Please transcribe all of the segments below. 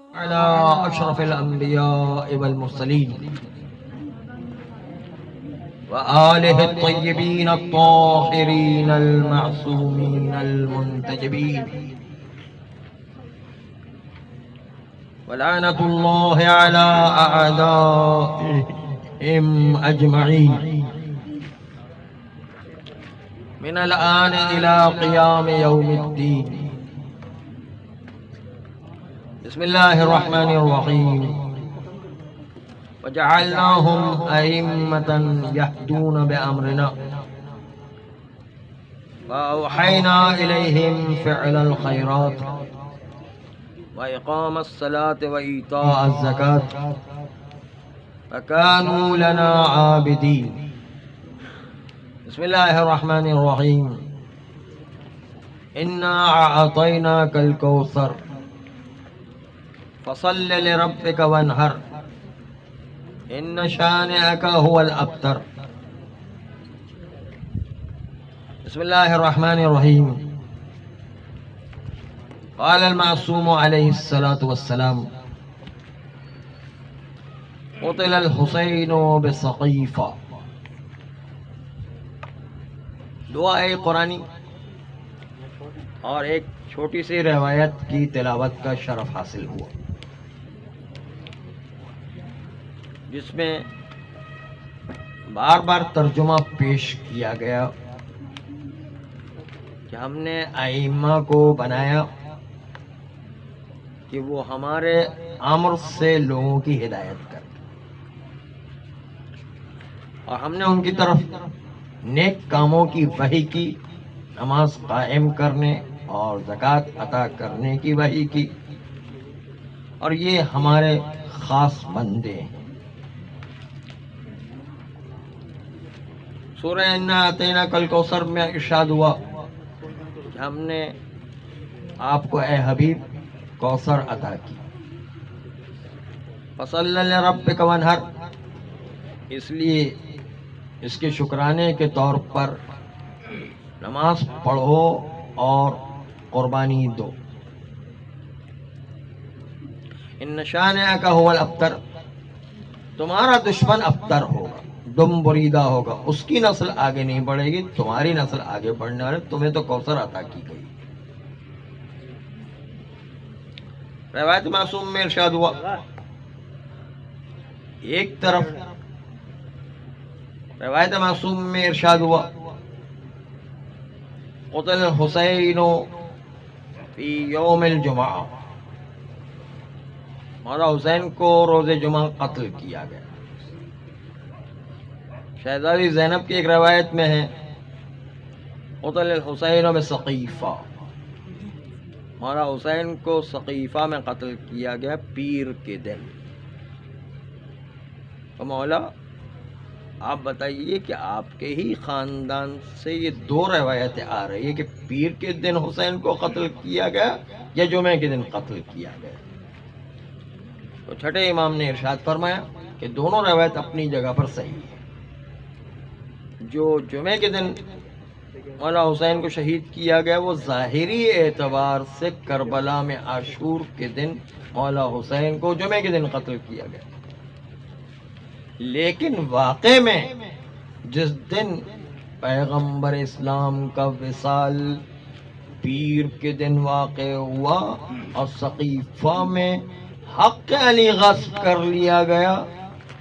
على أشرف الأنبياء والمرسلين وآله الطيبين الطاهرين المعصومين المنتجبين ولعنة الله على أعدائهم أجمعين من الآن إلى قيام يوم الدين. بسم الله الرحمن الرحيم. وجعلناهم أئمة يهدون بأمرنا وأوحينا إليهم فعل الخيرات وإقام الصلاة وإيتاء الزكاة فكانوا لنا عابدين. بسم الله الرحمن الرحيم. إنا أعطيناك الكوثر فصل لربك وانحر إن شانئك هو الأبتر. بسم الله الرحمن الرحيم. قال المعصوم عليه الصلاة والسلام: قتل الحسين بسقيفة. دعائے قرآنی اور ایک چھوٹی سی روایت کی تلاوت کا شرف حاصل ہوا، جس میں بار بار ترجمہ پیش کیا گیا کہ ہم نے ائمہ کو بنایا کہ وہ ہمارے امر سے لوگوں کی ہدایت کریں، اور ہم نے ان کی طرف نیک کاموں کی وحی کی، نماز قائم کرنے اور زکوٰۃ عطا کرنے کی وحی کی، اور یہ ہمارے خاص بندے ہیں۔ سورہ انا اعطیناک الکوثر میں ارشاد ہوا کہ ہم نے آپ کو اے حبیب کوثر عطا کی۔ فصل لربک وانحر، اس لیے اس کے شکرانے کے طور پر نماز پڑھو اور قربانی دو۔ ان شانئک هو الابتر، تمہارا دشمن ابتر ہوگا، دم بریدہ ہوگا، اس کی نسل آگے نہیں بڑھے گی، تمہاری نسل آگے بڑھنے والے، تمہیں تو کوثر عطا کی گئی۔ روایت معصوم میں ارشاد ہوا، ایک طرف روایت معصوم میں ارشاد ہوا قتل الحسین فی یوم الجمعہ، مولا حسین کو روز جمعہ قتل کیا گیا۔ شہزادی زینب کی ایک روایت میں ہے قتل الحسین بسقیفہ، مولا حسین کو سقیفہ میں قتل کیا گیا پیر کے دن۔ تو مولا آپ بتائیے کہ آپ کے ہی خاندان سے یہ دو روایتیں آ رہی ہے کہ پیر کے دن حسین کو قتل کیا گیا یا جمعے کے دن قتل کیا گیا؟ تو چھٹے امام نے ارشاد فرمایا کہ دونوں روایت اپنی جگہ پر صحیح ہے۔ جو جمعے کے دن مولا حسین کو شہید کیا گیا وہ ظاہری اعتبار سے کربلا میں عاشور کے دن مولا حسین کو جمعے کے دن قتل کیا گیا، لیکن واقع میں جس دن پیغمبر اسلام کا وصال پیر کے دن واقع ہوا اور سقیفہ میں حق علی غصب کر لیا گیا،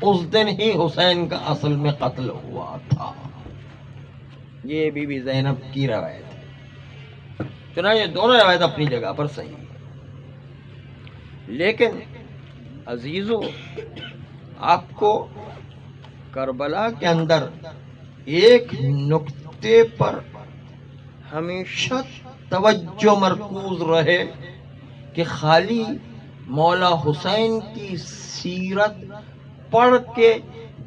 اس دن ہی حسین کا اصل میں قتل ہوا تھا۔ یہ بی بی زینب کی روایت ہے۔ چنانچہ دونوں روایت اپنی جگہ پر صحیح ہے، لیکن عزیزو آپ کو کربلا کے اندر ایک نقطے پر ہمیشہ توجہ مرکوز رہے کہ خالی مولا حسین کی سیرت پڑھ کے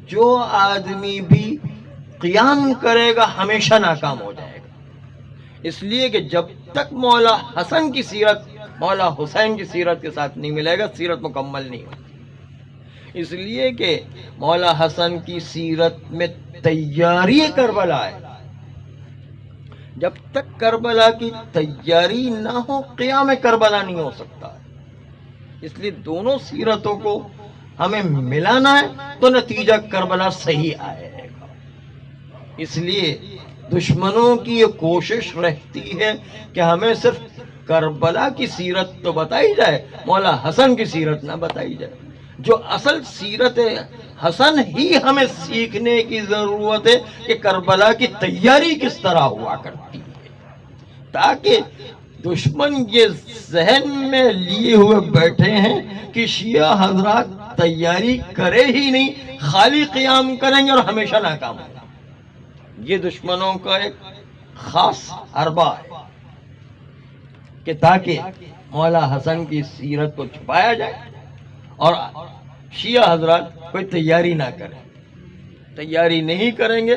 جو آدمی بھی قیام کرے گا ہمیشہ ناکام ہو جائے گا، اس لیے کہ جب تک مولا حسن کی سیرت مولا حسین کی سیرت کے ساتھ نہیں ملے گا سیرت مکمل نہیں ہوگی۔ اس لیے کہ مولا حسن کی سیرت میں تیاری کربلا ہے، جب تک کربلا کی تیاری نہ ہو قیام کربلا نہیں ہو سکتا ہے۔ اس لیے دونوں سیرتوں کو ہمیں ملانا ہے تو نتیجہ کربلا صحیح آئے گا. اس لیے دشمنوں کی یہ کوشش رہتی ہے کہ ہمیں صرف کربلا کی سیرت تو بتائی جائے، مولا حسن کی سیرت نہ بتائی جائے. جو اصل سیرت حسن ہی ہمیں سیکھنے کی ضرورت ہے کہ کربلا کی تیاری کس طرح ہوا کرتی ہے، تاکہ دشمن یہ ذہن میں لیے ہوئے بیٹھے ہیں کہ شیعہ حضرات تیاری کرے ہی نہیں، خالی قیام کریں گے اور ہمیشہ ناکام ہوں گے. یہ دشمنوں کا ایک خاص حربہ ہے کہ تاکہ مولا حسن کی سیرت کو چھپایا جائے اور شیعہ حضرات کوئی تیاری نہ کریں. تیاری نہیں کریں گے،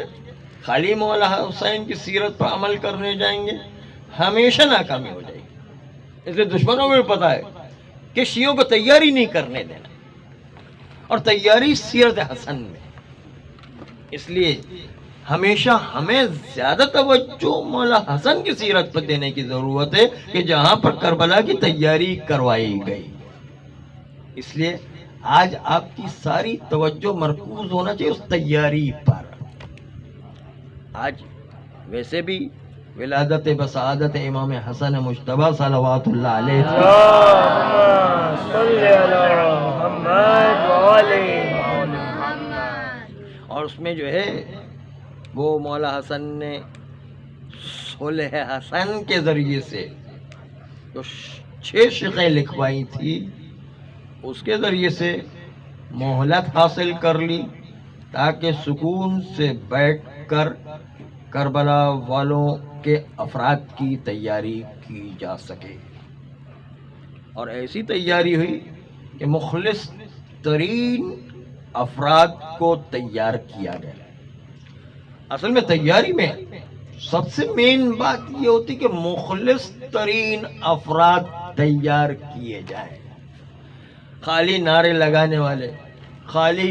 خالی مولا حسین کی سیرت پر عمل کرنے جائیں گے، ہمیشہ ناکامی ہو جائے گی. اس لیے دشمنوں کو بھی پتا ہے کہ شیعوں کو تیاری نہیں کرنے دینا، اور تیاری سیرت حسن میں. اس لیے ہمیشہ ہمیں زیادہ توجہ مولا حسن کی سیرت پر دینے کی ضرورت ہے کہ جہاں پر کربلا کی تیاری کروائی گئی. اس لیے آج آپ کی ساری توجہ مرکوز ہونا چاہیے اس تیاری پر. آج ویسے بھی ولادت بسعادت امام حسن مجتبی صلوات اللہ علیہ اور اس میں جو ہے وہ مولا حسن نے صلح حسن کے ذریعے سے جو 6 شقیں لکھوائی تھی اس کے ذریعے سے مہلت حاصل کر لی تاکہ سکون سے بیٹھ کر کربلا والوں کے افراد کی تیاری کی جا سکے. اور ایسی تیاری ہوئی کہ مخلص ترین افراد کو تیار کیا گیا. اصل میں تیاری میں سب سے مین بات یہ ہوتی کہ مخلص ترین افراد تیار کیے جائیں. خالی نعرے لگانے والے، خالی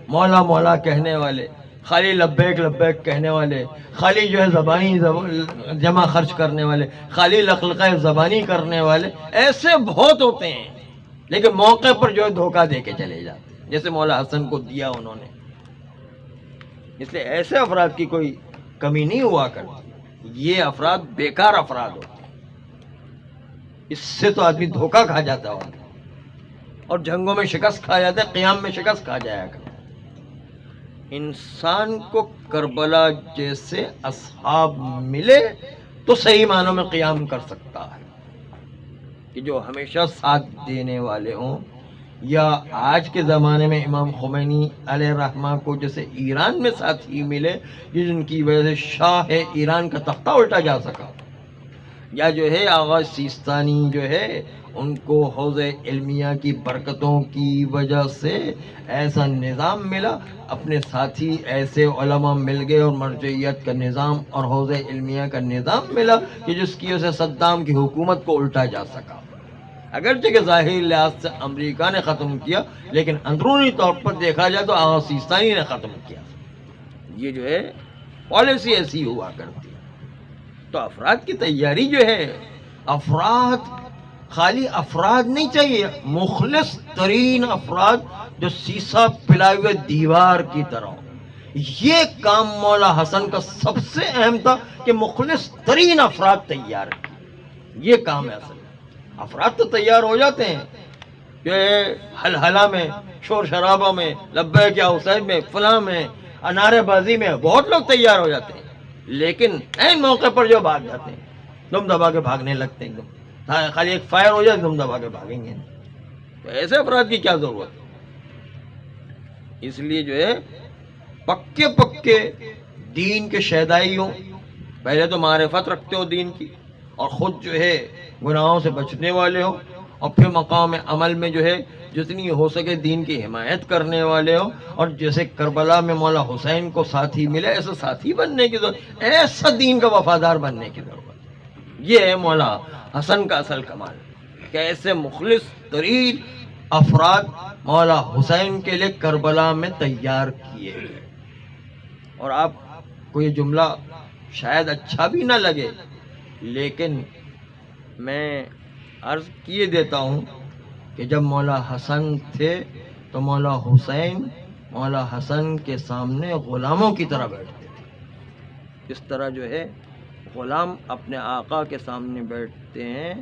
مولا مولا کہنے والے، خالی لبیک لبیک کہنے والے، خالی جو ہے زبانی جمع خرچ کرنے والے، خالی لقلقہ زبانی کرنے والے، ایسے بہت ہوتے ہیں لیکن موقع پر جو ہے دھوکہ دے کے چلے جاتے ہیں، جیسے مولا حسن کو دیا انہوں نے. اس لیے ایسے افراد کی کوئی کمی نہیں ہوا کرتی. یہ افراد بیکار افراد ہوتے ہیں، اس سے تو آدمی دھوکہ کھا جاتا ہوگا اور جنگوں میں شکست کھا جاتا ہے، قیام میں شکست کھا جایا کرتا. انسان کو کربلا جیسے اصحاب ملے تو صحیح معنوں میں قیام کر سکتا ہے، کہ جو ہمیشہ ساتھ دینے والے ہوں. یا آج کے زمانے میں امام خمینی علیہ الرحمہ کو جیسے ایران میں ساتھی ملے جن کی وجہ سے شاہ ایران کا تختہ الٹا جا سکا، یا جو ہے آغا سیستانی جو ہے ان کو حوض علمیہ کی برکتوں کی وجہ سے ایسا نظام ملا، اپنے ساتھی ایسے علماء مل گئے اور مرجعیت کا نظام اور حوض علمیہ کا نظام ملا کہ جس کی وجہ سے صدام کی حکومت کو الٹا جا سکا. اگرچہ کہ ظاہری لحاظ سے امریکہ نے ختم کیا لیکن اندرونی طور پر دیکھا جائے تو آغا سیستانی نے ختم کیا. یہ جو ہے پالیسی ایسی ہوا کرتی ہے. تو افراد کی تیاری جو ہے، افراد خالی افراد نہیں چاہیے، مخلص ترین افراد جو سیسا پلائے ہوئے دیوار کی طرح. یہ کام مولا حسن کا سب سے اہم تھا کہ مخلص ترین افراد تیار کی. یہ کام ہے اصل. افراد تو تیار ہو جاتے ہیں کہ ہلہلہ میں، شور شرابہ میں، لبیک یا حسین میں، فلاں میں، نعرے بازی میں بہت لوگ تیار ہو جاتے ہیں، لیکن این موقع پر جو بھاگ جاتے ہیں، دم دبا کے بھاگنے لگتے ہیں. خالی ایک فائر ہو جائے دم دبا کے بھاگیں گے. تو ایسے افراد کی کیا ضرورت ہے؟ اس لیے جو ہے پکے پکے دین کے شیدائی ہوں، پہلے تو معرفت رکھتے ہو دین کی اور خود جو ہے گناہوں سے بچنے والے ہو، اور پھر مقام عمل میں جو ہے جتنی ہو سکے دین کی حمایت کرنے والے ہو. اور جیسے کربلا میں مولا حسین کو ساتھی ملے ایسا ساتھی بننے کی ضرورت، ایسا دین کا وفادار بننے کی ضرورت. یہ ہے مولا حسن کا اصل کمال کہ ایسے مخلص ترین افراد مولا حسین کے لیے کربلا میں تیار کیے گئے. اور آپ کو یہ جملہ شاید اچھا بھی نہ لگے لیکن میں عرض کیے دیتا ہوں کہ جب مولا حسن تھے تو مولا حسین مولا حسن کے سامنے غلاموں کی طرح بیٹھتے تھے. اس طرح جو ہے غلام اپنے آقا کے سامنے بیٹھتے ہیں،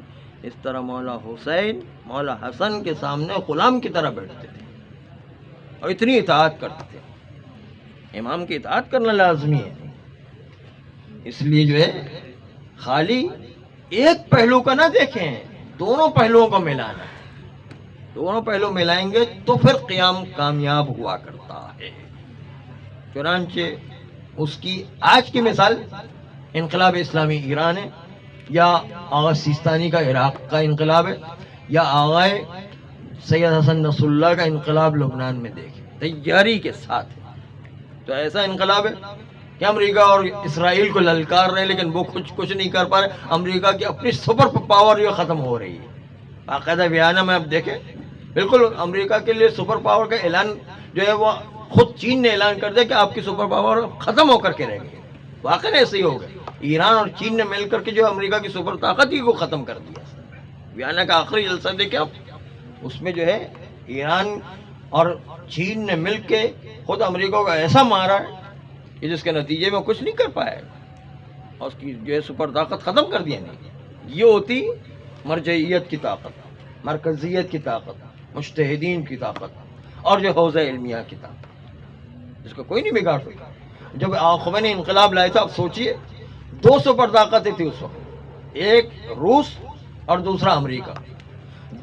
اس طرح مولا حسین مولا حسن کے سامنے غلام کی طرح بیٹھتے تھے اور اتنی اطاعت کرتے تھے. امام کی اطاعت کرنا لازمی ہے. اس لیے جو ہے خالی ایک پہلو کا نہ دیکھیں، دونوں پہلوؤں کو ملانا ہے. دونوں پہلو ملائیں گے تو پھر قیام کامیاب ہوا کرتا ہے. چنانچہ اس کی آج کی مثال انقلاب اسلامی ایران ہے، یا آغا سیستانی کا عراق کا انقلاب ہے، یا آغا سید حسن نصر اللہ کا انقلاب لبنان میں دیکھیں. تیاری کے ساتھ تو ایسا انقلاب ہے کہ امریکہ اور اسرائیل کو للکار رہے لیکن وہ کچھ نہیں کر پا رہے. امریکہ کی اپنی سپر پاور جو ختم ہو رہی ہے. باقاعدہ ویانا میں آپ دیکھیں، بالکل امریکہ کے لیے سپر پاور کا اعلان جو ہے وہ خود چین نے اعلان کر دیا کہ آپ کی سپر پاور ختم ہو کر کے رہ گئی. واقعی ایسے ہی ہو گئے. ایران اور چین نے مل کر کے جو امریکہ کی سپر طاقت ہی کو ختم کر دیا. ویانا کا آخری جلسہ دیکھیں آپ، اس میں جو ہے ایران اور چین نے مل کے خود امریکہ کو ایسا مارا ہے کہ جس کے نتیجے میں کچھ نہیں کر پائے اور اس کی جو ہے سپر طاقت ختم کر دیا. نہیں، یہ ہوتی مرجعیت کی طاقت، مرکزیت کی طاقت، مجتہدین کی طاقت اور جو حوزہ علمیہ کی طاقت، جس کو کوئی نہیں بگاڑ سکتا. جب خمینی انقلاب لائے تھا، اب سوچئے 2 سپر طاقتیں تھیں اس وقت، ایک روس اور دوسرا امریکہ.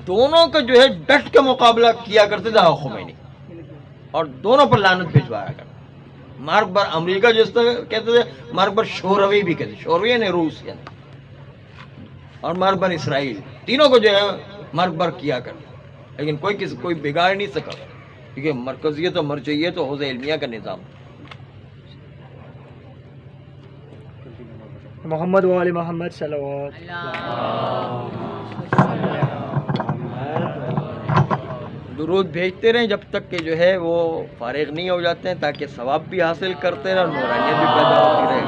دونوں کا جو ہے ڈٹ کے مقابلہ کیا کرتے تھے خمینی اور دونوں پر لعنت بھجوایا کرتے. مارک بر امریکہ جس طرح کہتے تھے، مارک بر شوروی بھی کہتے، شوروی یعنی روس یعنی، اور مارک بر اسرائیل، تینوں کو جو ہے مارک بر کیا کرتے. لیکن کوئی بگاڑ نہیں سکا کیونکہ مرکزیت اور مرجعیت اور حوزہ علمیہ کا نظام. محمد و آل محمد صلوات. درود بھیجتے رہیں جب تک کہ جو ہے وہ فارغ نہیں ہو جاتے ہیں، تاکہ ثواب بھی حاصل کرتے رہیں اور نورانیت بھی پیدا ہوتی رہے.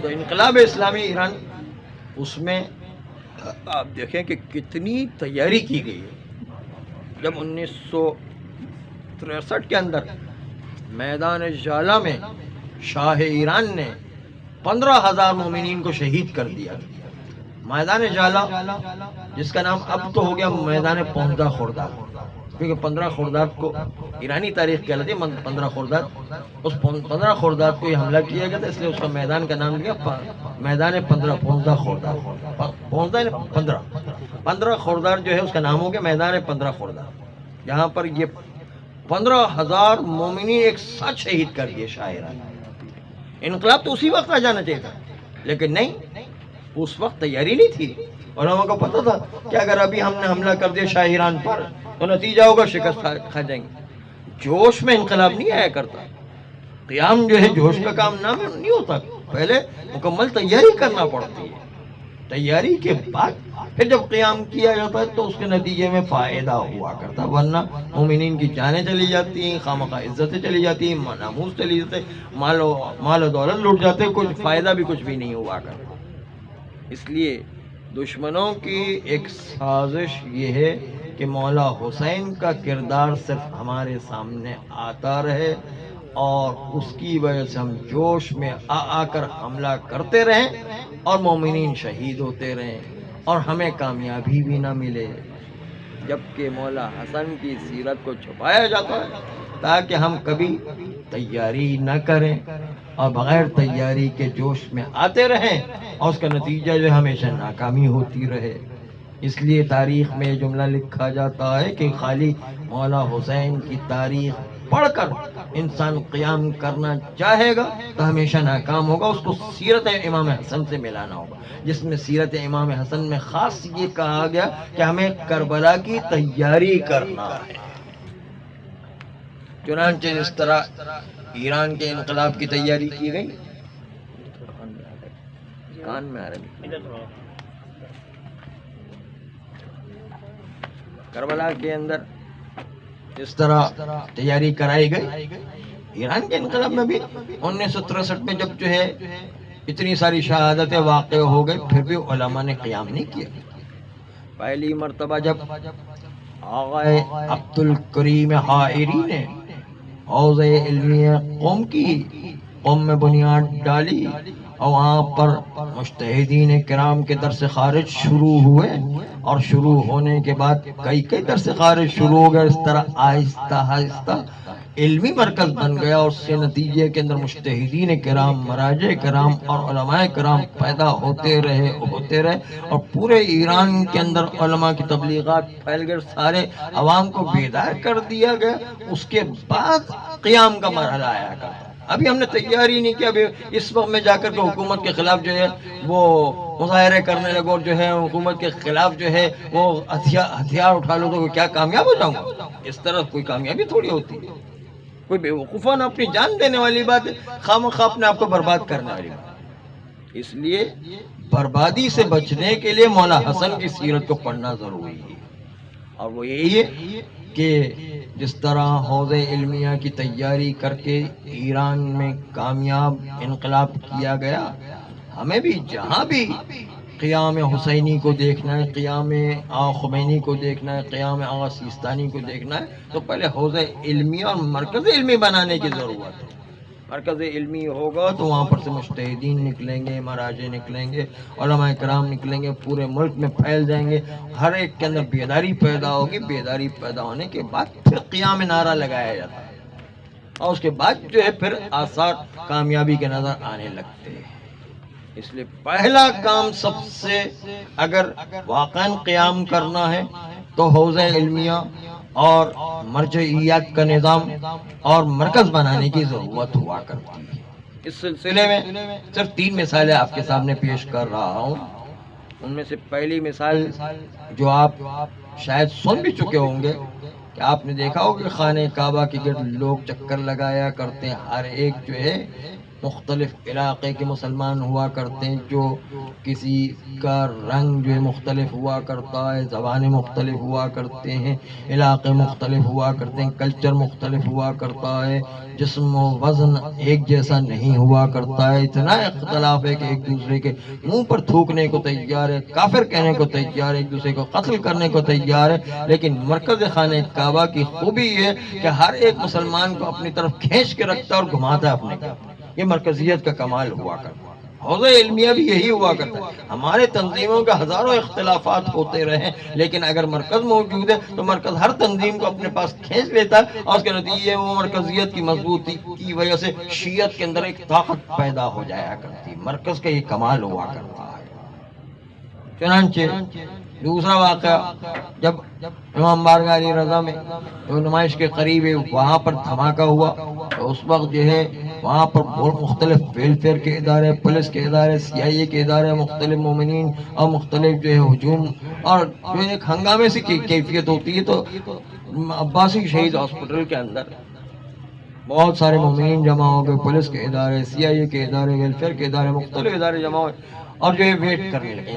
تو انقلاب اسلامی ایران، اس میں آپ دیکھیں کہ کتنی تیاری کی گئی ہے. جب 1963 کے اندر میدان جالا میں شاہ ایران نے 15,000 مومنین کو شہید کر دیا. میدان جالا جس کا نام اب تو ہو گیا میدان 15 خرداد، کیونکہ 15 خرداد کو ایرانی تاریخ کہلاتی ہے. 15 خرداد، اس 15 خرداد کو یہ حملہ کیا گیا تھا، اس لیے اس کا میدان کا نام لیا میدان 15 خرداد. 15 خرداد جو ہے اس کا نام ہو گیا میدان 15 خرداد، جہاں پر یہ 15,000 مومنین ایک ساتھ شہید کر دیے شاہ ایران. انقلاب تو اسی وقت آ جانا چاہیے تھا، لیکن نہیں، اس وقت تیاری نہیں تھی. علماء کو پتہ تھا کہ اگر ابھی ہم نے حملہ کر دیا شاہ ایران پر تو نتیجہ ہوگا شکست کھا جائیں گے. جوش میں انقلاب نہیں آیا کرتا. قیام جو ہے جوش کا کام نہیں ہوتا، پہلے مکمل تیاری کرنا پڑتی ہے. تیاری کے بعد پھر جب قیام کیا جاتا ہے تو اس کے نتیجے میں فائدہ ہوا کرتا، ورنہ مومنین کی جانیں چلی جاتی ہیں، خامخواہ عزتیں چلی جاتی ہیں، ناموس چلی جاتے، مال و دولت لوٹ جاتے، کچھ فائدہ بھی کچھ بھی نہیں ہوا کرتا. اس لیے دشمنوں کی ایک سازش یہ ہے کہ مولا حسین کا کردار صرف ہمارے سامنے آتا رہے اور اس کی وجہ سے ہم جوش میں آ کر حملہ کرتے رہیں اور مومنین شہید ہوتے رہیں اور ہمیں کامیابی بھی نہ ملے. جبکہ مولا حسن کی سیرت کو چھپایا جاتا ہے تاکہ ہم کبھی تیاری نہ کریں اور بغیر تیاری کے جوش میں آتے رہیں اور اس کا نتیجہ جو ہمیشہ ناکامی ہوتی رہے. اس لیے تاریخ میں یہ جملہ لکھا جاتا ہے کہ خالی مولا حسین کی تاریخ پڑھ کر انسان قیام کرنا چاہے گا تو ہمیشہ ناکام ہوگا. اس کو سیرت امام حسن سے ملانا ہوگا، جس میں سیرت امام حسن میں خاص یہ کہا گیا کہ ہمیں کربلا کی تیاری کرنا ہے. چنانچہ جس طرح ایران کے انقلاب کی تیاری کی گئی، کان میں آ رہی، کربلا کے اندر جس طرح تیاری کرائی گئی، ایران کے انقلاب میں بھی 1963 میں جب جو ہے اتنی ساری شہادتیں واقع ہو گئی، پھر بھی علماء نے قیام نہیں کیا. پہلی مرتبہ جب آقا عبد الکریم حائری نے حوض علمیہ قوم میں بنیاد ڈالی اور وہاں پر مجتہدین کرام کے درس خارج شروع ہوئے، اور شروع ہونے کے بعد کئی درس خارج شروع ہو گئے. اس طرح آہستہ آہستہ علمی مرکز بن گیا، اور اس سے نتیجے کے اندر مجتہدین کرام، مراجع کرام اور علماء کرام پیدا ہوتے رہے، اور پورے ایران کے اندر علماء کی تبلیغات پھیل گئے، سارے عوام کو بیدار کر دیا گیا. اس کے بعد قیام کا مرحلہ آیا کرتا. ابھی ہم نے تیاری نہیں کی. ابھی اس وقت میں جا کر کے حکومت کے خلاف جو ہے وہ مظاہرے کرنے لگو، اور جو ہے حکومت کے خلاف جو ہے وہ ہتھیار اٹھا لو تو کیا کامیاب ہو جاؤں گا؟ اس طرح کوئی کامیابی تھوڑی ہوتی ہے. کوئی بیوقوفان اپنی جان دینے والی بات ہے، خواہ اپنے آپ کو برباد کرنے والی بات. اس لیے بربادی سے بچنے کے لیے مولا حسن کی سیرت کو پڑھنا ضروری ہے. اور وہ یہی ہے کہ جس طرح حوض علمیہ کی تیاری کر کے ایران میں کامیاب انقلاب کیا گیا، ہمیں بھی جہاں بھی قیام حسینی کو دیکھنا ہے، قیام آقا خمینی کو دیکھنا ہے، قیام آقا سیستانی کو دیکھنا ہے، تو پہلے حوض علمیہ اور مرکز علمی بنانے کی ضرورت ہے. مرکز علمی ہوگا تو وہاں پر سے مجتہدین نکلیں گے، مراجع نکلیں گے، علماء کرام نکلیں گے، پورے ملک میں پھیل جائیں گے. ہر ایک کے اندر بیداری پیدا ہوگی. بیداری پیدا ہونے کے بعد پھر قیام نعرہ لگایا جاتا ہے، اور اس کے بعد جو ہے پھر آثار کامیابی کے نظر آنے لگتے ہیں. اس لیے پہلا کام سب سے اگر واقعاً قیام کرنا ہے تو حوض علمیہ اور مرجعیات کا نظام اور مرکز بنانے کی ضرورت ہوا کرتی ہے. اس سلسلے میں صرف 3 مثالیں آپ کے سامنے پیش کر رہا ہوں. ان میں سے پہلی مثال جو آپ شاید سن بھی چکے ہوں گے کہ آپ نے دیکھا ہو کہ خانہ کعبہ کے گرد لوگ چکر لگایا کرتے ہیں. ہر ایک جو ہے مختلف علاقے کے مسلمان ہوا کرتے ہیں، جو کسی کا رنگ جو ہے مختلف ہوا کرتا ہے، زبانیں مختلف ہوا کرتے ہیں، علاقے مختلف ہوا کرتے ہیں، کلچر مختلف ہوا کرتا ہے، جسم و وزن ایک جیسا نہیں ہوا کرتا ہے. اتنا اختلاف ہے کہ ایک دوسرے کے منہ پر تھوکنے کو تیار ہے، کافر کہنے کو تیار ہے، ایک دوسرے کو قتل کرنے کو تیار ہے. لیکن مرکز خانہ کعبہ کی خوبی یہ کہ ہر ایک مسلمان کو اپنی طرف کھینچ کے رکھتا ہے اور گھماتا ہے اپنے طرف. یہ مرکزیت کا کمال ہوا کرتا ہے. حوض علمیہ بھی یہی ہوا کرتا ہے. ہمارے تنظیموں کے ہزاروں اختلافات ہوتے رہے، لیکن اگر مرکز موجود ہے تو مرکز ہر تنظیم کو اپنے پاس کھینچ لیتا ہے، اور اس کے نتیجے وہ مرکزیت کی مضبوطی کی وجہ سے شیعت کے اندر ایک طاقت پیدا ہو جایا کرتی ہے. مرکز کا یہ کمال ہوا کرتا ہے. چنانچہ دوسرا واقعہ جب امام بارگاہ علی رضا میں جو نمائش کے قریب ہے وہاں پر دھماکہ ہوا، تو اس وقت جو ہے وہاں پر بہت مختلف ویلفیئر کے ادارے، پولیس کے ادارے، CIA کے ادارے، مختلف مومنین اور مختلف جو ہے ہجوم اور جو ایک ہنگامے سے کیفیت ہوتی ہے. تو عباسی شہید ہاسپٹل کے اندر بہت سارے مومنین جمع ہو گئے، پولیس کے ادارے، CIA کے ادارے، ویلفیئر کے ادارے، مختلف ادارے جمع ہوئے، اور جو ہے ویٹ کرنے لگے،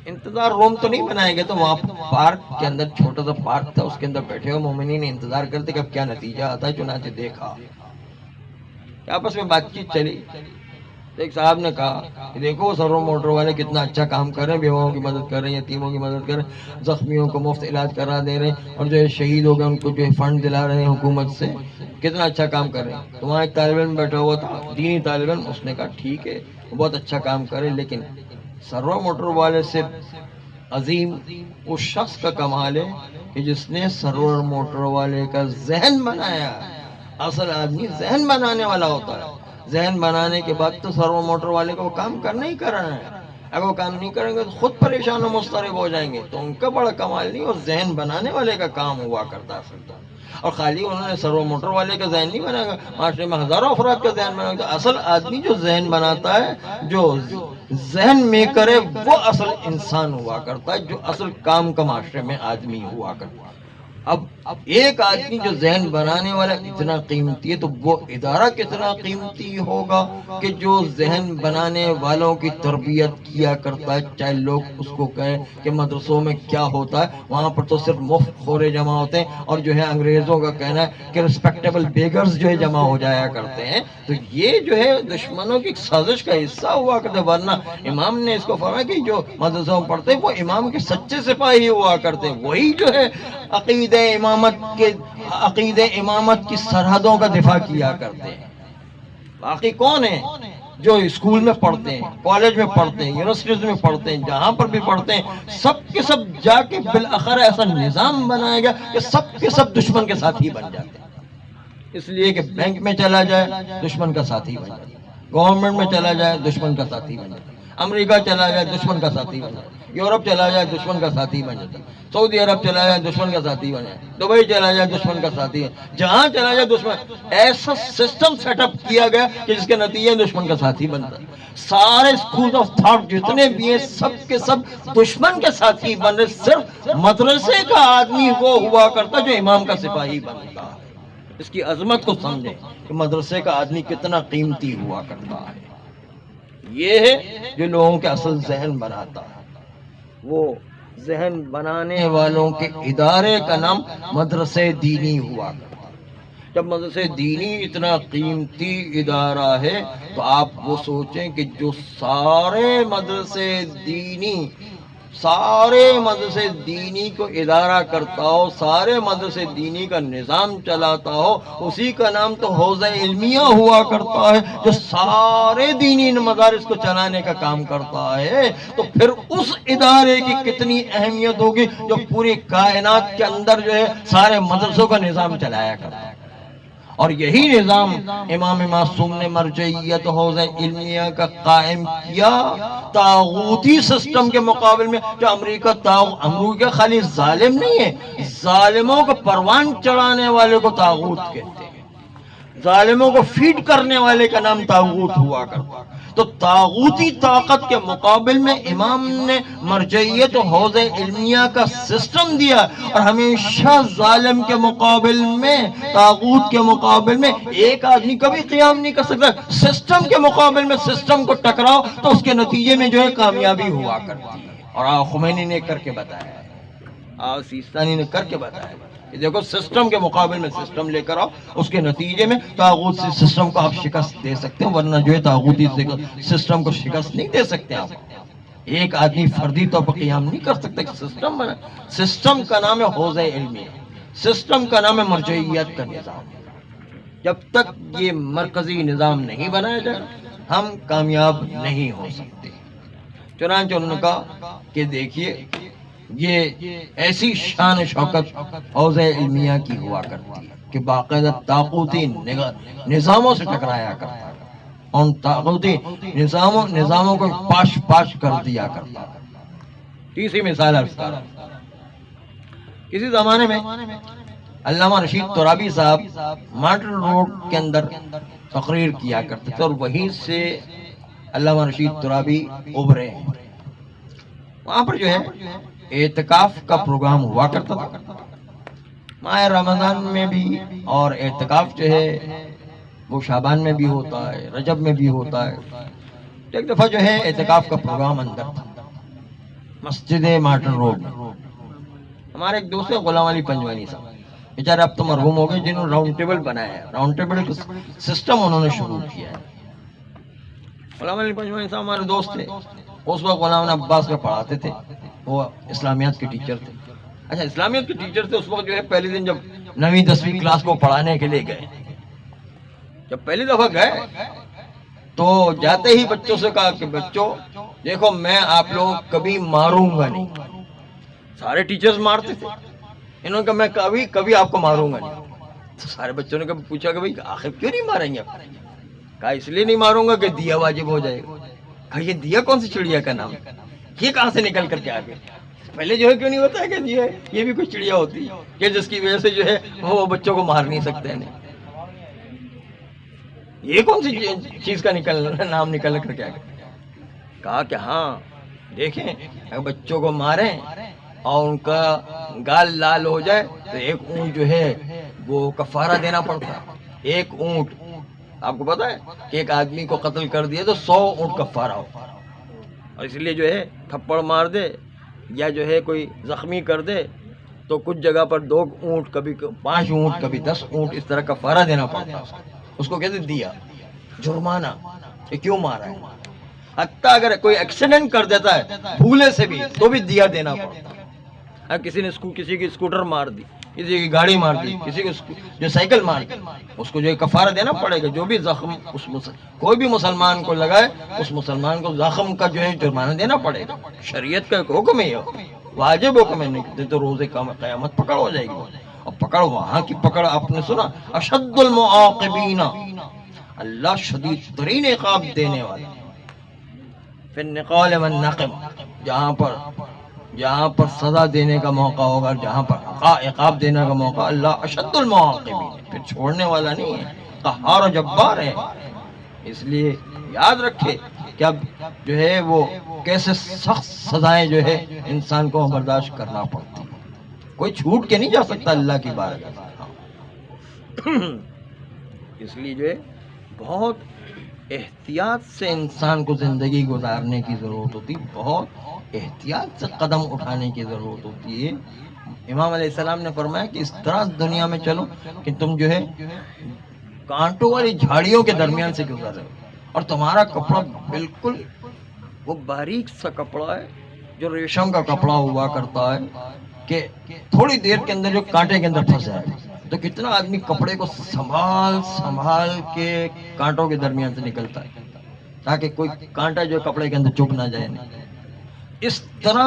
انتظار روم تو نہیں بنائے گئے. تو وہاں پارک کے اندر چھوٹا سا پارک تھا، اس کے اندر بیٹھے ہوئے مومنین انتظار کرتے کہ اب کیا نتیجہ آتا ہے. چنانچہ دیکھا آپس میں بات چیت چلی. ایک صاحب نے کہا کہ دیکھو سرو موٹر والے کتنا اچھا کام کر رہے ہیں، بیواؤں کی مدد کر رہے ہیں، یتیموں کی مدد کر رہے ہیں، زخمیوں کو مفت علاج کرا دے رہے ہیں، اور جو ہے شہید ہو گئے ان کو جو ہے فنڈ دلا رہے ہیں حکومت سے. کتنا اچھا کام کر رہے ہیں. تو وہاں ایک طالب علم بیٹھا ہوا تھا، دینی طالب علم. اس نے کہا ٹھیک ہے وہ بہت اچھا کام کرے، لیکن سرو موٹر والے سے عظیم اس شخص کا کمال ہے کہ جس نے سرور موٹر والے کا ذہن بنایا. اصل آدمی ذہن بنانے والا ہوتا ہے. ذہن بنانے کے بعد تو سرور موٹر والے کو وہ کام کرنا ہی کرنا ہے. اگر وہ کام نہیں کریں گے تو خود پریشان و مضطرب ہو جائیں گے. تو ان کا بڑا کمال نہیں، اور ذہن بنانے والے کا کام ہوا کرتا ہے. اور خالی انہوں نے سرو موٹر والے کا ذہن نہیں بنایا گا، معاشرے میں ہزاروں افراد کا ذہن بنایا گا. اصل آدمی جو ذہن بناتا ہے، جو ذہن میں کرے، وہ اصل انسان ہوا کرتا ہے، جو اصل کام کا معاشرے میں آدمی ہوا کرتا ہے. اب ایک آدمی جو ذہن بنانے والا اتنا قیمتی ہے، تو وہ ادارہ کتنا قیمتی ہوگا کہ جو ذہن بنانے والوں کی تربیت کیا کرتا ہے. چاہے لوگ اس کو کہیں کہ مدرسوں میں کیا ہوتا ہے، وہاں پر تو صرف مفت خورے جمع ہوتے ہیں، اور جو ہے انگریزوں کا کہنا ہے کہ ریسپیکٹیبل بیگرز جو ہے جمع ہو جایا کرتے ہیں. تو یہ جو ہے دشمنوں کی سازش کا حصہ ہوا کرتے. ورنہ امام نے اس کو فرمایا کہ جو مدرسوں میں پڑھتے وہ امام کے سچے سپاہی ہوا کرتے، وہی جو ہے عقید امامت کی سرحدوں کا دفاع کیا کرتے ہیں. باقی کون ہیں جو اسکول میں پڑھتے ہیں، کالج میں پڑھتے ہیں، یونیورسٹیز میں پڑھتے ہیں، جہاں پر بھی پڑھتے ہیں، سب کے سب جا کے بالآخر ایسا نظام بنایا گیا کہ سب کے سب دشمن کے ساتھی بن جاتے ہیں. اس لیے کہ بینک میں چلا جائے دشمن کا ساتھی بن جاتا ہے، گورنمنٹ میں چلا جائے دشمن کا ساتھی بن جاتا ہے، امریکہ چلا جائے دشمن کا ساتھی بن جاتا ہے، یورپ چلا جائے دشمن کا ساتھی بن جاتا ہے، سعودی عرب چلا جائے دشمن کا ساتھی بن جائے، دبئی چلا جائے دشمن کا ساتھی ہے، جہاں چلا جائے دشمن. ایسا سسٹم سیٹ اپ کیا گیا کہ جس کے نتیجے دشمن کا ساتھی بنتا ہے. سارے اسکول آف تھاٹ جتنے بھی ہیں سب کے سب دشمن کے ساتھی بن رہے. صرف مدرسے کا آدمی وہ ہوا کرتا جو امام کا سپاہی بنتا ہے. اس کی عظمت کو سمجھیں کہ مدرسے کا آدمی کتنا قیمتی ہوا کرتا ہے. یہ ہے جو لوگوں کے اصل ذہن بناتا ہے. وہ ذہن بنانے والوں کے ادارے کا نام مدرسے دینی ہوا کرتا. جب مدرسے دینی اتنا قیمتی ادارہ ہے تو آپ وہ سوچیں کہ جو سارے مدرسے دینی کو ادارہ کرتا ہو، سارے مدرسے دینی کا نظام چلاتا ہو، اسی کا نام تو حوزہ علمیہ ہوا کرتا ہے جو سارے دینی مدارس کو چلانے کا کام کرتا ہے. تو پھر اس ادارے کی کتنی اہمیت ہوگی جو پوری کائنات کے اندر جو ہے سارے مدرسوں کا نظام چلایا کرتا ہے. اور یہی نظام امام معصوم نے مرجعیت حوزہ علمیہ کا قائم کیا طاغوتی سسٹم کے مقابل میں. جو امریکہ خالی ظالم نہیں ہے، ظالموں کو پروان چڑھانے والے کو طاغوت کہتے ہیں، ظالموں کو فیڈ کرنے والے کا نام طاغوت ہوا کرتا. تو طاغوتی طاقت کے مقابل میں امام نے مرجعیت و حوزہ علمیہ کا سسٹم دیا. اور ہمیشہ ظالم کے مقابل میں، طاغوت کے مقابل میں ایک آدمی کبھی قیام نہیں کر سکتا. سسٹم کے مقابل میں سسٹم کو ٹکراؤ تو اس کے نتیجے میں جو ہے کامیابی ہوا کرتی ہے. اور خمینی نے کر کے بتایا، سیستانی نے کر کے بتایا. دیکھو سسٹم کے مقابل میں سسٹم لے کر آؤ، اس کے نتیجے میں طاغوت سے سسٹم کو آپ شکست دے سکتے ہیں، ورنہ جو ہے طاغوتی سسٹم کو شکست نہیں دے سکتے. آپ ایک آدمی فردی طور پر قیام نہیں کر سکتا. سسٹم بنا، سسٹم کا نام ہے حوزہ علمی، سسٹم کا نام ہے مرجعیت کا نظام. جب تک یہ مرکزی نظام نہیں بنایا جائے ہم کامیاب نہیں ہو سکتے. چنانچہ انہوں نے کہا کہ دیکھیے یہ ایسی شان شوکت حوزہ علمیہ کی ہوا کرتی ہے کہ باقاعدہ طاغوتی نظاموں سے ٹکرایا کرتا ہے، ان طاغوتی نظاموں کو پاش کر دیا کرتا ہے. تیسری مثال عرض کر رہا ہوں. کسی زمانے میں علامہ رشید ترابی صاحب ماڈل روڈ کے اندر تقریر کیا کرتے تھے، اور وہیں سے علامہ رشید ترابی ابھرے ہیں. وہاں پر جو ہے اعتکاف کا پروگرام ہوا کرتا تھا ماہ رمضان میں بھی، اور اعتکاف جو ہے وہ شعبان میں بھی ہوتا ہے، رجب میں بھی ہوتا ہے. ایک دفعہ جو ہے اعتکاف کا پروگرام اندر تھا مسجد مارٹن روڈ میں. ہمارے ایک دوست غلام علی پنجوانی صاحب، بیچارے اب تو مرحوم ہو گئے، جنہوں نے راؤنڈ ٹیبل بنایا ہے. راؤنڈ ٹیبل کا سسٹم انہوں نے شروع کیا ہے. غلام علی پنجوانی صاحب ہمارے دوست تھے. اس وقت غلام عباس میں پڑھاتے تھے، وہ اسلامیات کے ٹیچر تھے. اچھا اسلامیات کے ٹیچر تھے. اس وقت جو ہے پہلے دن جب 9ویں 10ویں کلاس کو پڑھانے کے لیے گئے، جب پہلی دفعہ گئے تو جاتے ہی بچوں سے کہا کہ بچوں دیکھو میں آپ لوگ کبھی ماروں گا نہیں. سارے ٹیچرز مارتے تھے، انہوں نے کہا میں کبھی آپ کو ماروں گا نہیں. تو سارے بچوں نے پوچھا کہ بھائی آخر کیوں نہیں ماریں گے آپ؟ کہا اس لیے نہیں ماروں گا کہ دیا واجب ہو جائے گا. کہا یہ دیا کون سی چڑیا کا نام ہے؟ یہ کہاں سے نکل کر کے آ گئے؟ پہلے جو ہے کیوں نہیں ہوتا ہے کہ یہ بھی کوئی چڑیا ہوتی ہے کہ جس کی وجہ سے جو ہے وہ بچوں کو مار نہیں سکتے ہیں؟ یہ کون سی چیز کا نام نکل کر کے آ گیا؟ کہا کہ ہاں دیکھیں اگر بچوں کو ماریں اور ان کا گال لال ہو جائے تو ایک اونٹ جو ہے وہ کفارہ دینا پڑتا ہے. ایک اونٹ آپ کو پتا ہے کہ ایک آدمی کو قتل کر دیا تو 100 اونٹ کفارہ ہو. اور اس لیے جو ہے تھپڑ مار دے یا جو ہے کوئی زخمی کر دے تو کچھ جگہ پر 2 اونٹ کبھی 5 اونٹ کبھی 10 اونٹ اس طرح کفارہ دینا پڑتا ہے. اس کو کہتے دیا جرمانہ. یہ کیوں مارا ہے؟ حتیٰ اگر کوئی ایکسیڈنٹ کر دیتا ہے بھولے سے بھی تو بھی دیا دینا پڑتا ہے. کسی نے کسی کی اسکوٹر مار دی, کسی کی گاڑی مار دی, کسی کو جو سائیکل مار دی, اس کو جو کفارہ دینا پڑے گا. جو بھی زخم کوئی بھی مسلمان کو لگائے اس مسلمان کو زخم کا جو ہے جرمانہ دینا پڑے گا. شریعت کا ایک حکم ہے, واجب حکم ہے. نہیں تو روزے قیامت پکڑ ہو جائے گی. اور پکڑ وہاں کی پکڑ آپ نے سنا, اشد المعاقبین, اللہ شدید ترین عقاب دینے والا. فی النقال والنقم, جہاں پر سزا دینے کا موقع ہوگا, جہاں پر عقاب دینے کا موقع, اللہ اشد المعاقبین, پھر چھوڑنے والا نہیں ہے, قہار و جبار ہے. اس لیے یاد رکھے کہ اب جو ہے وہ کیسے سخت سزائیں جو ہے انسان کو برداشت کرنا پڑتی. کوئی چھوٹ کے نہیں جا سکتا اللہ کی بارگاہ. اس لیے جو ہے بہت احتیاط سے انسان کو زندگی گزارنے کی ضرورت ہوتی, بہت احتیاط سے قدم اٹھانے کی ضرورت ہوتی ہے. امام علیہ السلام نے فرمایا کہ اس طرح دنیا میں چلو کہ تم جو ہے کانٹوں والی جھاڑیوں کے درمیان سے گزر رہے ہو, اور تمہارا کپڑا بالکل وہ باریک سا کپڑا ہے جو ریشم کا کپڑا ہوا کرتا ہے کہ تھوڑی دیر کے اندر جو کانٹے کے اندر پھنس جائے. تو کتنا آدمی کپڑے کو سنبھال کے کانٹوں کے درمیان سے نکلتا ہے تاکہ کوئی کانٹا جو کپڑے کے اندر چپ نہ جائے. اس طرح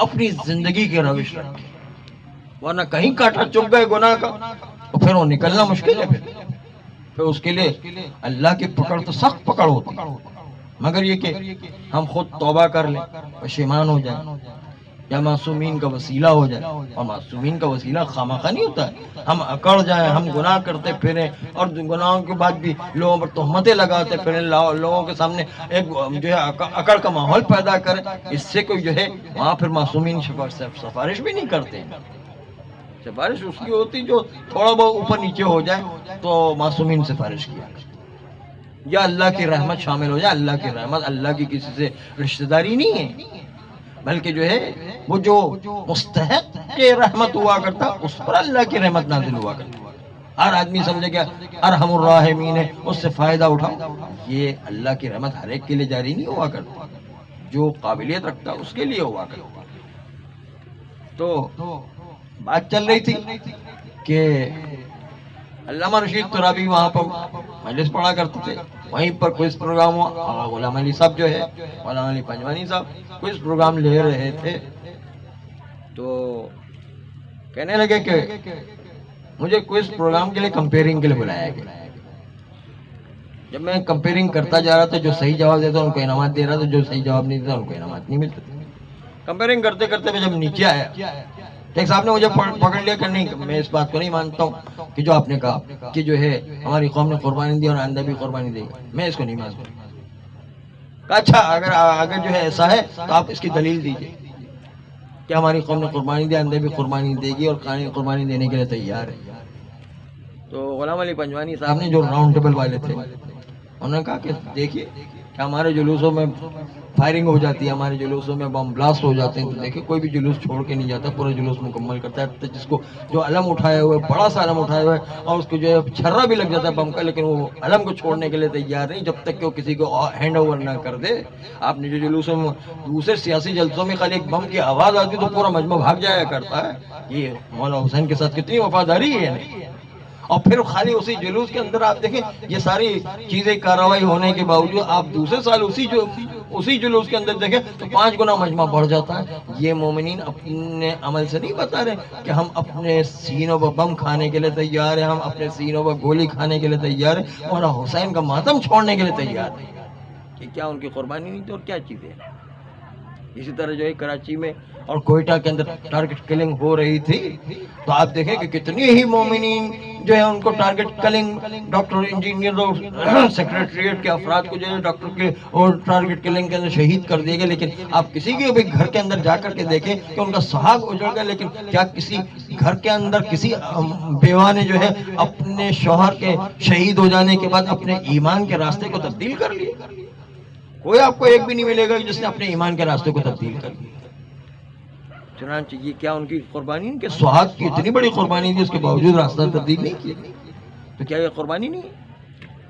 اپنی زندگی کی روش رکھے, ورنہ کہیں کانٹا چپ گئے گناہ کا تو پھر وہ نکلنا مشکل ہے. پھر اس کے لیے اللہ کی پکڑ تو سخت پکڑ ہوتی ہے, مگر یہ کہ ہم خود توبہ کر لیں, پشیمان ہو جائیں, یا معصومین کا وسیلہ ہو جائے. اور معصومین کا وسیلہ خامخواہ نہیں ہوتا ہے. ہم اکڑ جائیں, ہم گناہ کرتے پھریں اور گناہوں کے بعد بھی لوگوں پر تہمتیں لگاتے پھریں, لوگوں کے سامنے ایک جو ہے اکڑ کا ماحول پیدا کریں. اس سے کوئی جو ہے وہاں پھر معصومین سفارش بھی نہیں کرتے. سفارش اس کی ہوتی جو تھوڑا بہت اوپر نیچے ہو جائے تو معصومین سفارش کیا, یا اللہ کی رحمت شامل ہو جائے. اللہ کی رحمت اللہ کی کسی سے رشتہ داری نہیں ہے, بلکہ جو ہے وہ جو مستحق کے رحمت ہوا کرتا اس پر اللہ کی رحمت نازل ہوا کرتا. ہر آدمی سمجھے کہ ارحم الراحمین ہے, اس سے فائدہ اٹھاؤ. یہ اللہ کی رحمت ہر ایک کے لیے جاری نہیں ہوا کرتا, جو قابلیت رکھتا اس کے لیے ہوا کرتا. تو بات چل رہی تھی کہ علامہ رشید ترابی وہاں پر مجلس پڑھا کرتے تھے, وہیں پر کوئز پروگرام ہوا. غلام علی صاحب جو ہے, غلام علی پنجوانی صاحب کوئز پروگرام لے رہے تھے, تو کہنے لگے کہ مجھے کوئز پروگرام کے لیے کمپیئرنگ کے لیے بلایا گیا. جب میں کمپیئرنگ کرتا جا رہا تھا, جو صحیح جواب دیتا ان کو انعامات دے رہا تھا, جو صحیح جواب نہیں دیتا ان کو انعامات نہیں ملتے. کمپیئرنگ کرتے کرتے میں جب نیچے آیا, ایک صاحب نے مجھے پکڑ لیا کہ نہیں, میں اس بات کو نہیں مانتا ہوں کہ جو آپ نے کہا کہ جو ہے ہماری قوم نے قربانی دی اور آئندہ بھی قربانی دے گی, میں اس کو نہیں مانتا. کہا اچھا اگر جو ہے ایسا ہے تو آپ اس کی دلیل دیجیے کہ ہماری قوم نے قربانی دی, آئندہ بھی قربانی دے گی اور قربانی دینے کے لیے تیار ہے. تو غلام علی پنجوانی صاحب نے جو راؤنڈ ٹیبل والے تھے انہوں نے کہا کہ دیکھیے کہ ہمارے جلوسوں میں فائرنگ ہو جاتی ہے, ہمارے جلوسوں میں بم بلاسٹ ہو جاتے ہیں, تو دیکھیں کوئی بھی جلوس چھوڑ کے نہیں جاتا, پورا جلوس مکمل کرتا ہے. جس کو جو علم اٹھائے ہوئے, بڑا سا علم اٹھائے ہوئے, اور اس کو جو ہے چھرا بھی لگ جاتا ہے بم کا, لیکن وہ علم کو چھوڑنے کے لیے تیار نہیں جب تک کہ وہ کسی کو ہینڈ اوور نہ کر دے. آپ نے جو جلوسوں میں دوسرے سیاسی جلسوں میں خالی ایک بم کی آواز آتی تو پورا مجمع بھاگ جایا کرتا ہے. یہ مولانا حسین کے ساتھ کتنی وفاداری ہے. اور پھر خالی اسی جلوس کے اندر آپ دیکھیں یہ ساری چیزیں کارروائی ہونے کے باوجود آپ دوسرے سال اسی جلوس کے اندر دیکھیں تو 5 گنا مجمع بڑھ جاتا ہے. یہ مومنین اپنے عمل سے نہیں بتا رہے کہ ہم اپنے سینوں پر بم کھانے کے لیے تیار ہیں, ہم اپنے سینوں پر گولی کھانے کے لیے تیار ہیں, اور حسین کا ماتم چھوڑنے کے لیے تیار ہیں. یہ کیا ان کی قربانی نہیں تھی اور کیا چیزیں؟ اسی طرح جو ہے کراچی میں اور کوئٹہ کے اندر ٹارگٹ کلنگ ہو رہی تھی تو آپ دیکھیں کہ کتنی ہی مومنین جو ہے ان کو ٹارگٹ کلنگ، ڈاکٹر، انجینئر اور سیکریٹریٹ کے افراد کو جو ہے ڈاکٹر کے اور ٹارگٹ کلنگ کے اندر شہید کر دیے گئے. لیکن آپ کسی کے بھی گھر کے اندر جا کر کے دیکھیں کہ ان کا سہاگ اجڑ گیا، لیکن کیا کسی گھر کے اندر کسی بیوہ نے جو ہے اپنے شوہر کے شہید ہو جانے کے بعد اپنے ایمان کے راستے کو تبدیل کر لیا؟ کوئی آپ کو ایک بھی نہیں ملے گا جس نے اپنے ایمان کے راستے کو تبدیل کر لیا. چنانچہ یہ کیا ان کی قربانی نہیں کہ سہاگ کی اتنی بڑی قربانی تھی، اس کے باوجود راستہ تبدیل نہیں کیا؟ تو کیا یہ قربانی نہیں ہے؟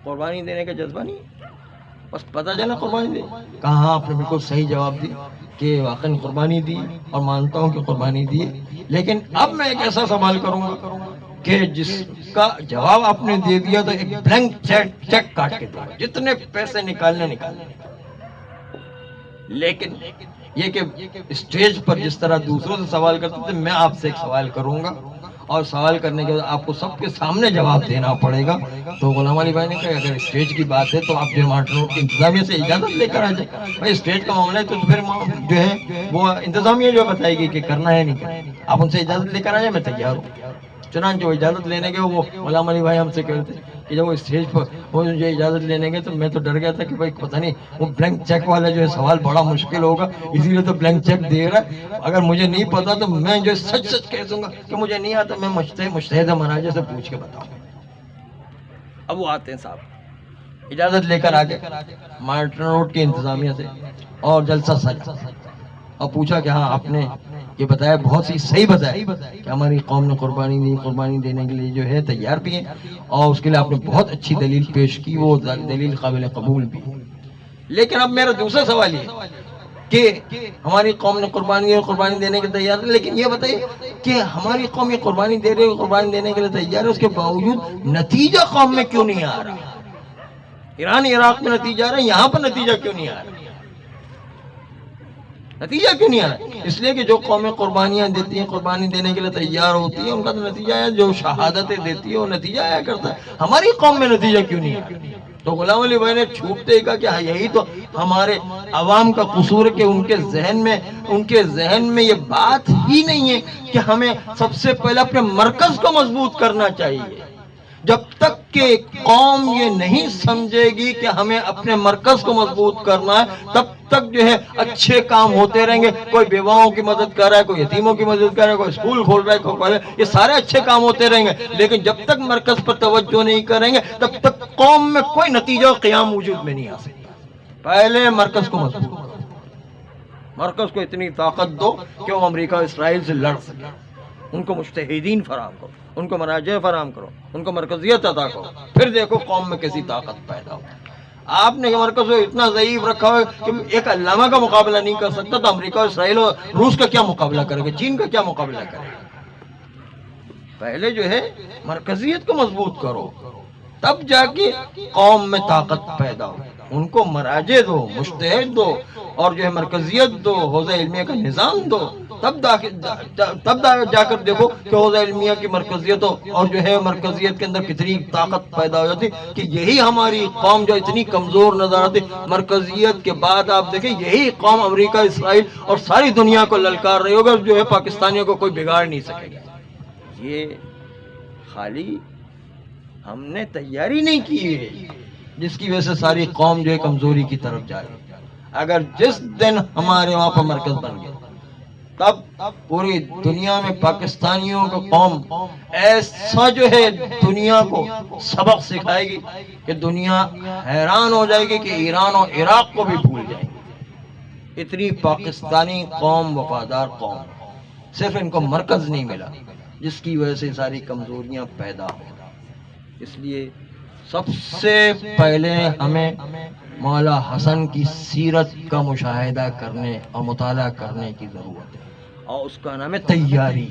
قربانی دینے کا جذبہ نہیں ہے؟ بس پتہ چلا قربانی دے. کہاں آپ نے بالکل صحیح جواب دی کہ واقعی قربانی دی اور مانتا ہوں کہ قربانی دی. لیکن اب میں ایک ایسا سوال کروں گا کہ جس کا جواب آپ نے دے دیا تو ایک بلینک چیک کاٹ کے دو، جتنے پیسے نکالنے. لیکن یہ کہ اسٹیج پر جس طرح دوسروں سے سوال کرتے تھے، میں آپ سے ایک سوال کروں گا اور سوال کرنے کے بعد آپ کو سب کے سامنے جواب دینا پڑے گا. تو غلام علی بھائی نے کہا اگر اسٹیج کی بات ہے تو آپ جو مارٹن روڈ کی انتظامیہ سے اجازت لے کر آ جائیں. بھائی اسٹیج کا معاملہ ہے تو پھر جو ہے وہ انتظامیہ جو بتائے گی کہ کرنا ہے نہیں کرنا. آپ ان سے اجازت لے کر آ جائیں، میں تیار ہوں. چنانچہ وہ اجازت لینے گئے. وہ غلام علی بھائی ہم سے کہتے کہ جب وہ اسٹیج پر وہ جو اجازت لینے گئے تو میں تو ڈر گیا تھا کہ بھائی پتہ نہیں وہ بلینک چیک والا جو ہے سوال بڑا مشکل ہوگا، اسی لیے تو بلینک چیک دے رہا ہے. اگر مجھے نہیں پتا تو میں جو سچ کہہ دوں گا کہ مجھے نہیں آتا، میں مجتہد مراجع سے پوچھ کے بتاؤں. اب وہ آتے ہیں صاحب اجازت لے کر آگے مارٹن روڈ کی انتظامیہ سے اور جلسہ سجا اور پوچھا کہ ہاں آپ نے یہ بتایا، بہت سی صحیح بتایا کہ ہماری قوم نے قربانی دی، قربانی دینے کے لیے جو ہے تیار بھی ہیں اور اس کے لیے آپ نے بہت اچھی دلیل پیش کی، وہ دلیل قابل قبول بھی. لیکن اب میرا دوسرا سوال یہ کہ ہماری قوم نے قربانی دی اور قربانی دینے کے تیار ہے، لیکن یہ بتائیے کہ ہماری قوم یہ قربانی دے رہی ہے، قربانی دینے کے لیے تیار ہے، اس کے باوجود نتیجہ قوم میں کیوں نہیں آ رہا؟ ایران عراق میں نتیجہ آ رہا ہے، یہاں پر نتیجہ کیوں نہیں آ رہا؟ نتیجہ کیوں نہیں آ رہا؟ اس لیے کہ جو قومیں قربانیاں دیتی ہیں، قربانی دینے کے لیے تیار ہوتی ہیں، ان کا تو نتیجہ ہے، جو شہادتیں دیتی ہے وہ نتیجہ آیا کرتا ہے. ہماری قوم میں نتیجہ کیوں نہیں آ رہا؟ تو غلام علی بھائی نے چھوٹتے کہا کہ یہی تو ہمارے عوام کا قصور ہے کہ ان کے ذہن میں یہ بات ہی نہیں ہے کہ ہمیں سب سے پہلے اپنے مرکز کو مضبوط کرنا چاہیے. جب تک کہ قوم یہ نہیں سمجھے گی کہ ہمیں اپنے مرکز کو مضبوط کرنا ہے، تب تک جو ہے اچھے کام ہوتے رہیں گے. کوئی بیواؤں کی مدد کر رہا ہے، کوئی یتیموں کی مدد کر رہا ہے، کوئی اسکول کھول رہا ہے، کوئی یہ سارے اچھے کام ہوتے رہیں گے. لیکن جب تک مرکز پر توجہ نہیں کریں گے تب تک قوم میں کوئی نتیجہ و قیام وجود میں نہیں آ سکتا. پہلے مرکز کو مضبوط کرو، مرکز کو اتنی طاقت دو کہ وہ امریکہ اور اسرائیل سے لڑ سکے. ان کو مجتہدین فراہم کرو، ان کو مراجع فراہم کرو، ان کو مرکزیت عطا کرو، پھر دیکھو قوم میں کیسی طاقت پیدا ہو. آپ نے مرکز کو اتنا ضعیف رکھا ہوا کہ ایک علامہ کا مقابلہ نہیں کر سکتا تو امریکہ اور اسرائیل اور روس کا کیا مقابلہ کرے گا، چین کا کیا مقابلہ کرے گا؟ پہلے جو ہے مرکزیت کو مضبوط کرو، تب جا کے قوم میں طاقت پیدا ہو. ان کو مراجع دو، مجتہد دو اور جو ہے مرکزیت دو، حوزہ علمیہ کا نظام دو، تب جا کر دیکھو کہ حوزہ علمیہ کی مرکزیت اور جو ہے مرکزیت کے اندر کتنی طاقت پیدا ہو جاتی. کہ یہی ہماری قوم جو اتنی کمزور نظر آتی، مرکزیت کے بعد آپ دیکھیں یہی قوم امریکہ، اسرائیل اور ساری دنیا کو للکار رہی ہوگا، جو ہے پاکستانیوں کو کوئی بگاڑ نہیں سکے گا. یہ خالی ہم نے تیاری نہیں کی ہے جس کی وجہ سے ساری قوم جو ہے کمزوری کی طرف جا رہی ہے. اگر جس دن ہمارے وہاں پر مرکز بن گیا تب پوری دنیا میں پاکستانیوں کا قوم ایسا جو ہے دنیا کو سبق سکھائے گی کہ دنیا حیران ہو جائے گی کہ ایران اور عراق کو بھی بھول جائیں گے. اتنی پاکستانی قوم وفادار قوم، صرف ان کو مرکز نہیں ملا جس کی وجہ سے ساری کمزوریاں پیدا ہو. اس لیے سب سے پہلے ہمیں مولا حسن کی سیرت کا مشاہدہ کرنے اور مطالعہ کرنے کی ضرورت ہے، اور اس کا نام ہے تیاری.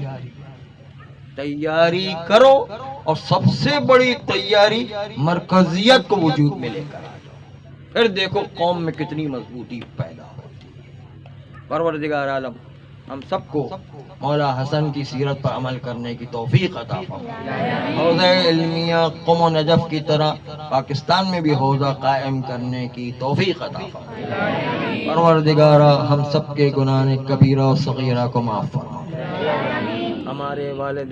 تیاری کرو اور سب سے بڑی تیاری مرکزیت کو وجود میں لے کر آ جاؤ، پھر دیکھو قوم میں کتنی مضبوطی پیدا ہوتی ہے. پروردگار عالم ہم سب کو مولا حسن کی سیرت پر عمل کرنے کی توفیق عطا فرمائے. حوضہ علمیہ قم و نجف کی طرح پاکستان میں بھی حوضہ قائم کرنے کی توفیق عطا فرمائے. پروردگارہ ہم سب کے گناہ کبیرہ و صغیرہ کو معاف فرما. ہمارے والدین